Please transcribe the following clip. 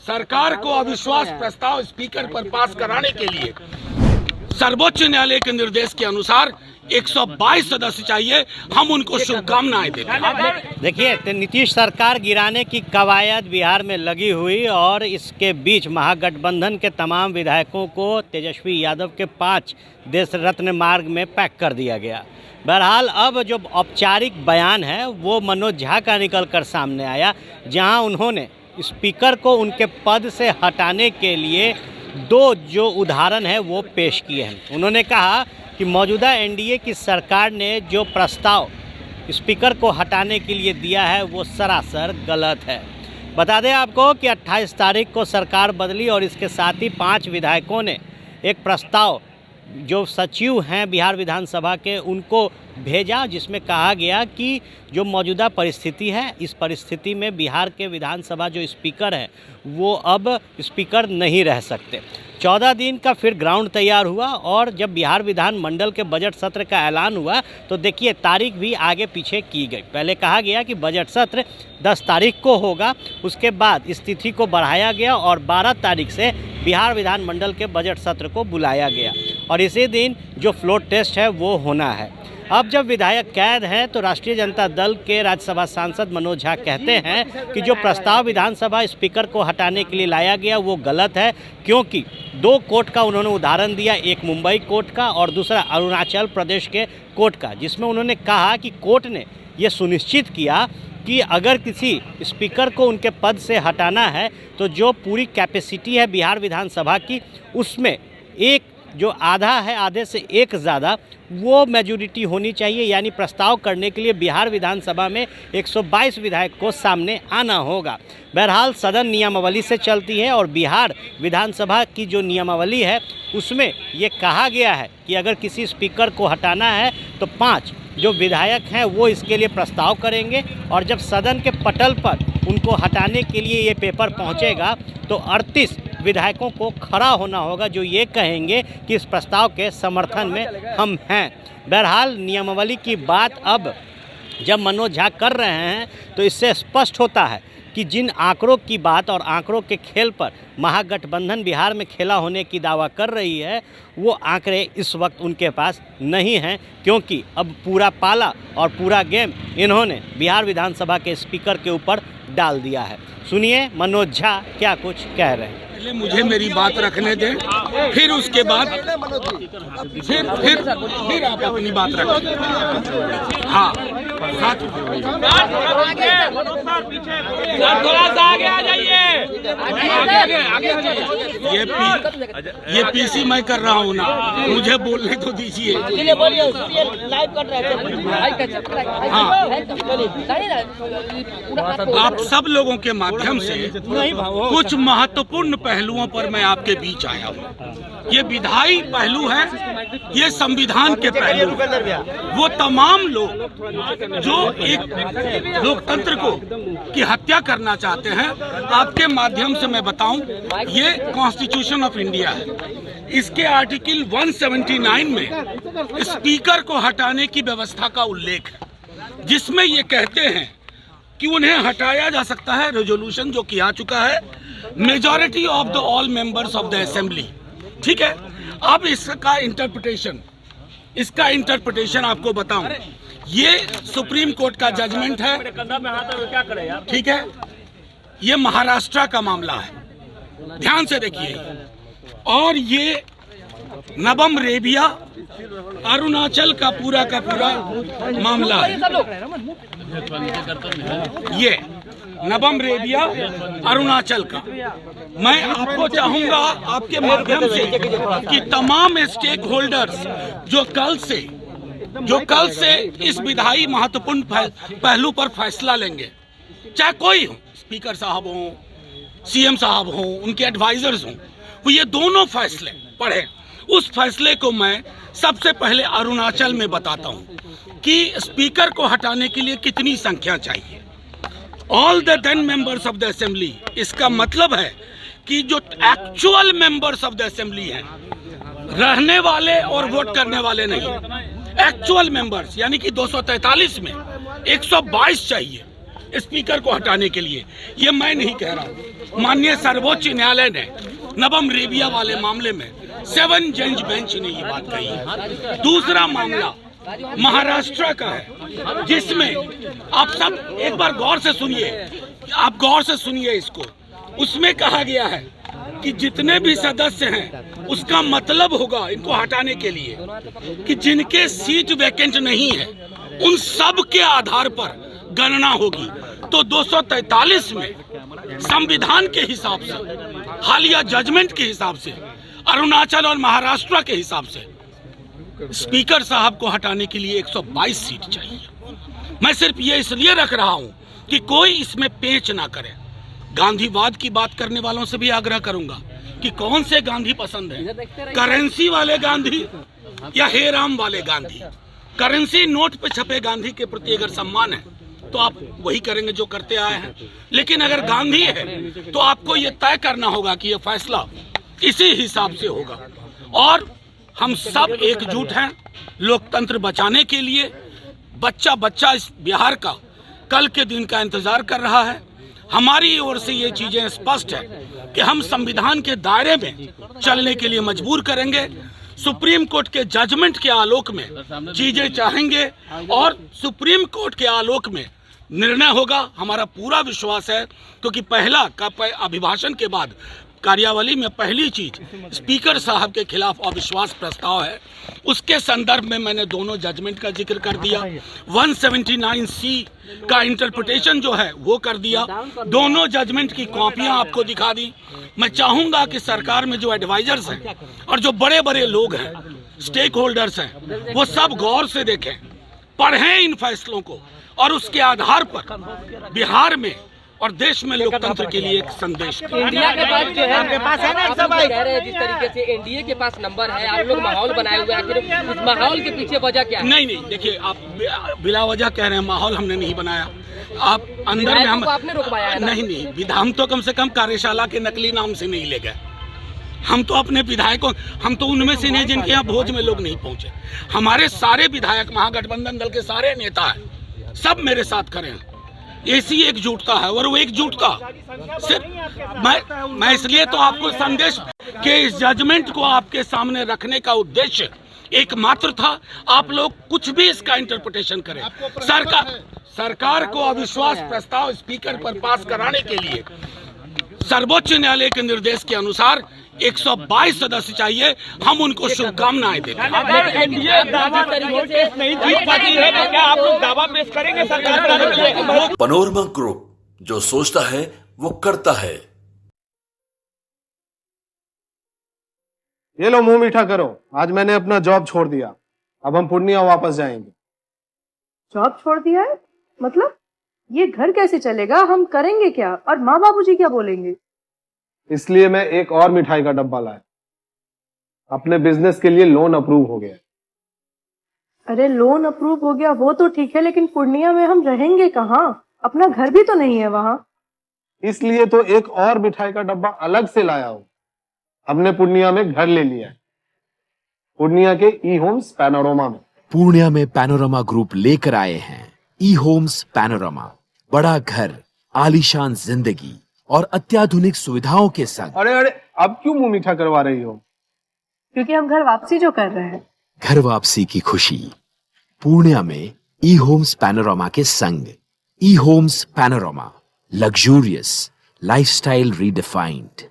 सरकार को अविश्वास प्रस्ताव स्पीकर पर पास कराने के लिए सर्वोच्च न्यायालय के निर्देश के अनुसार 122 सदस्य चाहिए। हम उनको शुभकामनाएं देते हैं। देखिए, नीतीश सरकार गिराने की कवायद बिहार में लगी हुई और इसके बीच महागठबंधन के तमाम विधायकों को तेजस्वी यादव के 5 देश रत्न मार्ग में पैक कर दिया गया। बहरहाल अब जो औपचारिक बयान है वो मनोज झा का निकल कर सामने आया, जहां उन्होंने स्पीकर को उनके पद से हटाने के लिए 2 जो उदाहरण है वो पेश किए हैं। उन्होंने कहा कि मौजूदा एनडीए की सरकार ने जो प्रस्ताव स्पीकर को हटाने के लिए दिया है वो सरासर गलत है। बता दें आपको कि 28 तारीख को सरकार बदली और इसके साथ ही 5 विधायकों ने एक प्रस्ताव जो सचिव हैं बिहार विधानसभा के उनको भेजा, जिसमें कहा गया कि जो मौजूदा परिस्थिति है इस परिस्थिति में बिहार के विधानसभा जो स्पीकर है वो अब स्पीकर नहीं रह सकते। 14 दिन का फिर ग्राउंड तैयार हुआ और जब बिहार विधानमंडल के बजट सत्र का ऐलान हुआ तो देखिए तारीख भी आगे पीछे की गई। पहले कहा गया कि बजट सत्र 10 तारीख को होगा, उसके बाद इस तिथि को बढ़ाया गया और 12 तारीख से बिहार विधानमंडल के बजट सत्र को बुलाया गया और इसी दिन जो फ्लोर टेस्ट है वो होना है। अब जब विधायक कैद हैं तो राष्ट्रीय जनता दल के राज्यसभा सांसद मनोज झा कहते हैं कि जो प्रस्ताव विधानसभा स्पीकर को हटाने के लिए लाया गया वो गलत है, क्योंकि 2 कोर्ट का उन्होंने उदाहरण दिया, एक मुंबई कोर्ट का और दूसरा अरुणाचल प्रदेश के कोर्ट का, जिसमें उन्होंने कहा कि कोर्ट ने ये सुनिश्चित किया कि अगर किसी स्पीकर को उनके पद से हटाना है तो जो पूरी कैपेसिटी है बिहार विधानसभा की उसमें एक जो आधा है, आधे से एक ज़्यादा वो मेजॉरिटी होनी चाहिए, यानी प्रस्ताव करने के लिए बिहार विधानसभा में 122 विधायक को सामने आना होगा। बहरहाल सदन नियमावली से चलती है और बिहार विधानसभा की जो नियमावली है उसमें ये कहा गया है कि अगर किसी स्पीकर को हटाना है तो 5 जो विधायक हैं वो इसके लिए प्रस्ताव करेंगे और जब सदन के पटल पर उनको हटाने के लिए ये पेपर पहुंचेगा तो 38 विधायकों को खड़ा होना होगा जो ये कहेंगे कि इस प्रस्ताव के समर्थन में हम हैं। बहरहाल नियमावली की बात अब जब मनोज झा कर रहे हैं तो इससे स्पष्ट होता है कि जिन आंकड़ों की बात और आंकड़ों के खेल पर महागठबंधन बिहार में खेला होने की दावा कर रही है वो आंकड़े इस वक्त उनके पास नहीं हैं, क्योंकि अब पूरा पाला और पूरा गेम इन्होंने बिहार विधानसभा के स्पीकर के ऊपर डाल दिया है। सुनिए मनोज झा क्या कुछ कह रहे हैं। पहले मुझे मेरी बात रखने दें, फिर उसके बाद फिर आप अपनी बात रखें। हाँ, थोड़ा सा आगे आ जाइए। ये पीसी मैं कर रहा हूँ ना, मुझे बोलने तो दीजिए। आप सब लोगों के माध्यम से कुछ महत्वपूर्ण पहलुओं पर मैं आपके बीच आया हूँ। ये विधायी पहलू है, ये संविधान के पहलू है। वो तमाम लोग जो एक लोकतंत्र को की हत्या करना चाहते हैं, आपके माध्यम से मैं बताऊं, ये कॉन्स्टिट्यूशन ऑफ इंडिया है। इसके आर्टिकल 179 में स्पीकर को हटाने की व्यवस्था का उल्लेख है, जिसमें ये कहते हैं कि उन्हें हटाया जा सकता है, रेजोल्यूशन जो किया चुका है, majority of the all members of the assembly. ठीक है, अब इसका इंटरप्रिटेशन आपको बताऊं, ये सुप्रीम कोर्ट का जजमेंट है। ठीक है, ये महाराष्ट्र का मामला है, ध्यान से देखिए, और ये नबम रेबिया अरुणाचल का पूरा मामला है। ये नबम रेबिया अरुणाचल का। मैं आपको चाहूंगा आपके माध्यम से कि तमाम स्टेक होल्डर्स जो कल से इस विधायी महत्वपूर्ण पहलू पर फैसला लेंगे, चाहे कोई हो, स्पीकर साहब हो, सीएम साहब हो, उनके एडवाइजर्स हो, वो ये दोनों फैसले पढ़े। उस फैसले को मैं सबसे पहले अरुणाचल में बताता हूं कि स्पीकर को हटाने के लिए कितनी संख्या चाहिए। All the 10 members of the assembly, इसका मतलब है कि जो actual members of the assembly हैं, रहने वाले और वोट करने वाले नहीं, एक्चुअल मेंबर्स, यानी कि 243 में 122 चाहिए। स्पीकर को हटाने के लिए। ये मैं नहीं कह रहा हूँ, माननीय सर्वोच्च न्यायालय ने नबम रेबिया वाले मामले में 7 जज बेंच ने ये बात कही है। दूसरा मामला महाराष्ट्र का है, जिसमें आप सब एक बार गौर से सुनिए, आप गौर से सुनिए इसको। उसमें कहा गया है कि जितने भी सदस्य हैं उसका मतलब होगा इनको हटाने के लिए कि जिनके सीट वैकेंट नहीं है उन सब के आधार पर गणना होगी। तो 243 में संविधान के हिसाब से, हालिया जजमेंट के हिसाब से, अरुणाचल और महाराष्ट्र के हिसाब से स्पीकर साहब को हटाने के लिए 122 सीट चाहिए। मैं सिर्फ ये इसलिए रख रहा हूं कि कोई इसमें पेच ना करे। गांधीवाद की बात करने वालों से भी आग्रह करूंगा कि कौन से गांधी पसंद है, करेंसी वाले गांधी या हे राम वाले गांधी। करेंसी नोट पे छपे गांधी के प्रति अगर सम्मान है तो आप वही करेंगे जो करते आए हैं, लेकिन अगर गांधी है तो आपको ये तय करना होगा कि ये फैसला इसी हिसाब से होगा। और हम सब एकजुट हैं लोकतंत्र बचाने के लिए। बच्चा बच्चा इस बिहार का कल के दिन का इंतजार कर रहा है। हमारी ओर से ये चीजें स्पष्ट है कि हम संविधान के दायरे में चलने के लिए मजबूर करेंगे। सुप्रीम कोर्ट के जजमेंट के आलोक में चीजें चाहेंगे और सुप्रीम कोर्ट के आलोक में निर्णय होगा। हमारा पूरा विश्वास है, क्योंकि पहला अभिभाषण के बाद कार्यावली में पहली चीज स्पीकर साहब के खिलाफ अविश्वास प्रस्ताव है। उसके संदर्भ में मैंने दोनों जजमेंट का जिक्र कर दिया, 179C का इंटरप्रिटेशन जो है वो कर दिया। दोनों जजमेंट की कॉपियां आपको दिखा दी। मैं चाहूंगा कि सरकार में जो एडवाइजर्स हैं और जो बड़े बड़े लोग हैं, स्टेक होल्डर्स हैं, वो सब गौर से देखें, पढ़ें इन फैसलों को और उसके आधार पर बिहार में और देश में लोकतंत्र के लिए एक संदेश। इंडिया के पास जो है, आपके पास है ना, सब कह रहे हैं जिस तरीके से एनडीए के पास नंबर है, आप लोग माहौल बनाए हुए हैं, आखिर इस माहौल के पीछे वजह क्या है? नहीं, देखिए, आप बिला वजह कह रहे हैं, माहौल हमने नहीं बनाया। आप अंदर में हम आपने रुकवाया है? नहीं, हम तो कम से कम कार्यशाला के नकली नाम से नहीं ले गए। हम तो अपने विधायकों, हम तो उनमें से नहीं जिनके यहाँ भोज में लोग नहीं पहुंचे। हमारे सारे विधायक, महागठबंधन दल के सारे नेता हैं, सब मेरे साथ खड़े हैं। ऐसी एकजुटता है और वो एकजुटता सिर्फ मैं इसलिए तो आपको संदेश के इस जजमेंट को आपके सामने रखने का उद्देश्य एकमात्र था। आप लोग कुछ भी इसका इंटरप्रिटेशन करें। सरकार को अविश्वास प्रस्ताव स्पीकर पर पास कराने के लिए सर्वोच्च न्यायालय के निर्देश के अनुसार 122 सदस्य चाहिए। हम उनको शुभकामनाएं देते हैं। अगर एनडीए नहीं जीत पाती है तो क्या आप लोग दावा पेश करेंगे सरकार बनाने के लिए? पैनोरमा ग्रुप, जो सोचता है वो करता है। ये लो, मुंह मीठा करो। आज मैंने अपना जॉब छोड़ दिया, अब हम पूर्णिया वापस जाएंगे। जॉब छोड़ दिया है? मतलब ये घर कैसे चलेगा? हम करेंगे क्या? और माँ बाबूजी क्या बोलेंगे? इसलिए मैं एक और मिठाई का डब्बा लाया। अपने बिजनेस के लिए लोन अप्रूव हो गया। अरे लोन अप्रूव हो गया वो तो ठीक है, लेकिन पूर्णिया में हम रहेंगे कहाँ? अपना घर भी तो नहीं है वहाँ। इसलिए तो एक और मिठाई का डब्बा अलग से लाया हूँ। हमने पूर्णिया में घर ले लिया है, पूर्णिया के ई होम्स पैनोरमा में। पूर्णिया में पैनोरमा ग्रुप लेकर आए हैं ई होम्स पैनोरमा। बड़ा घर, आलीशान जिंदगी और अत्याधुनिक सुविधाओं के संग। अरे अब क्यों मुंह मीठा करवा रही हो? क्योंकि हम घर वापसी जो कर रहे हैं। घर वापसी की खुशी पूर्णिया में ई होम्स पैनोरमा के संग। E homes panorama, luxurious lifestyle redefined.